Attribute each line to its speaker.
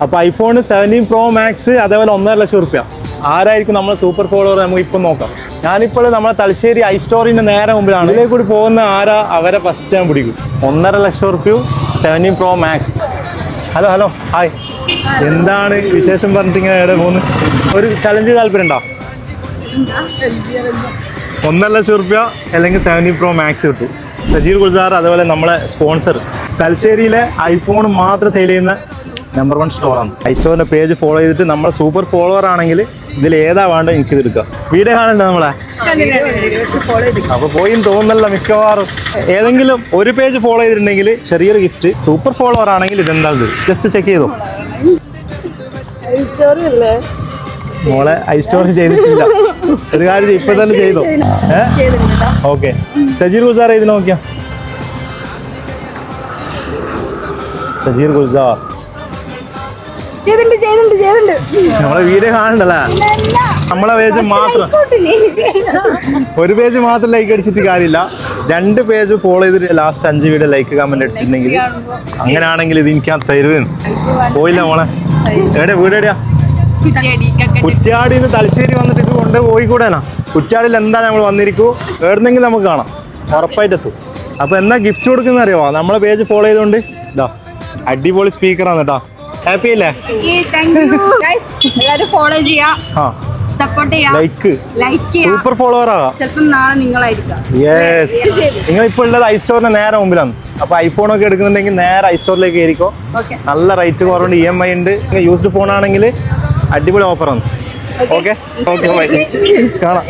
Speaker 1: അപ്പോൾ iPhone 17 Pro Max അതേപോലെ 1.5 ലക്ഷം റുപ്യ. ആരായിരിക്കും നമ്മളെ സൂപ്പർ ഫോളോവർ നമുക്ക് ഇപ്പം നോക്കാം. ഞാനിപ്പോൾ നമ്മളെ തലശ്ശേരി ഐസ്റ്റോറിൻ്റെ നേരെ മുമ്പിലാണ്. ഇതിലേക്ക് കൂടി പോകുന്ന ആരാ അവരെ ഫസ്റ്റ് ഞാൻ പിടിക്കും. 1.5 ലക്ഷം റുപ്യ 17 Pro Max. Hello hello hi, എന്താണ് വിശേഷം പറഞ്ഞിട്ട് ഇങ്ങനെ എവിടെ പോകുന്നു? ഒരു ചലഞ്ച് താല്പര്യം ഉണ്ടോ? 1.5 ലക്ഷം റുപ്യ അല്ലെങ്കിൽ 17 Pro Max കിട്ടും. സജീർ ഗുൽസാർ അതുപോലെ നമ്മളെ സ്പോൺസർ തലശ്ശേരിയിലെ ഐഫോൺ മാത്രം സെയിൽ ചെയ്യുന്ന നമ്പർ 1 സ്റ്റോറാണ്. ഐസ്റ്റോറിൻ്റെ പേജ് ഫോളോ ചെയ്തിട്ട് നമ്മൾ സൂപ്പർ ഫോളോവർ ആണെങ്കിൽ ഇതിൽ ഏതാ വേണ്ട എനിക്ക് എടുക്കാം. വീഡിയോ കാണണ്ടേ നമ്മളെ? അപ്പോൾ പോയി തോന്നല്ല മിക്കവാറും. ഏതെങ്കിലും ഒരു പേജ് ഫോളോ ചെയ്തിട്ടുണ്ടെങ്കിൽ ചെറിയൊരു ഗിഫ്റ്റ്. സൂപ്പർ ഫോളോവർ ആണെങ്കിൽ ഇതെന്താ ജസ്റ്റ് ചെക്ക് ചെയ്തോ. മോളെ ഐസ്റ്റോർ ചെയ്തിട്ടില്ല. ഒരു കാര്യം ഇപ്പൊ തന്നെ ചെയ്തോ. ഓക്കെ, സജീർ ഗുൽസാർ ഇത് നോക്കിയാ. സജീർ ഗുൽസാർ നമ്മളെ വീഡിയോ കാണണ്ടല്ലേ? നമ്മളെ പേജ് മാത്രം, ഒരു പേജ് മാത്രം ലൈക്ക് അടിച്ചിട്ട് കാര്യമില്ല. 2 പേജ് ഫോളോ ചെയ്തിട്ട് ലാസ്റ്റ് 5 വീഡിയോ ലൈക്ക് കമന്റ് അടിച്ചിട്ടുണ്ടെങ്കിൽ അങ്ങനെയാണെങ്കിൽ ഇത് എനിക്ക് തരുവേന്ന്. പോയില്ല മോളെ. എവിടെ വീട് എവിടെയാ? കുറ്റ്യാടിന്ന് തലശ്ശേരി വന്നിട്ട് ഇത് കൊണ്ട് പോയിക്കൂടാനാ? കുറ്റ്യാടിയിൽ എന്താ നമ്മൾ വന്നിരിക്കൂ, എവിടെന്നെങ്കിലും നമുക്ക് കാണാം, ഉറപ്പായിട്ട് എത്തും. അപ്പോൾ എന്നാ ഗിഫ്റ്റ് കൊടുക്കുന്ന അറിയാമോ? നമ്മളെ പേജ് ഫോളോ ചെയ്തുകൊണ്ട് ഇതാ അടിപൊളി സ്പീക്കറാണ് കേട്ടോ. ഹാപ്പി അല്ലേ?
Speaker 2: ഫോളോ ചെയ്യാ, സപ്പോർട്ട് ചെയ്യാ, ലൈക്ക്
Speaker 1: സൂപ്പർ ഫോളോവർ ആകാം.
Speaker 2: ചിലപ്പോൾ നാളെ നിങ്ങളായിരിക്കാം.
Speaker 1: യെസ്, നിങ്ങൾ ഇപ്പോൾ ഉള്ളത് ഐസ്റ്റോറിന്റെ നേരെ മുമ്പിലാണ്. അപ്പോൾ ഐഫോൺ ഒക്കെ എടുക്കുന്നുണ്ടെങ്കിൽ നേരെ ഐസ്റ്റോറിലേക്ക് കയറിക്കോ. നല്ല റേറ്റ് കുറവുണ്ട്, EMI ഉണ്ട്. യൂസ്ഡ് ഫോൺ ആണെങ്കിൽ അടിപൊളി ഓഫറാണ്. ഓക്കെ ഓക്കെ, കാണാം.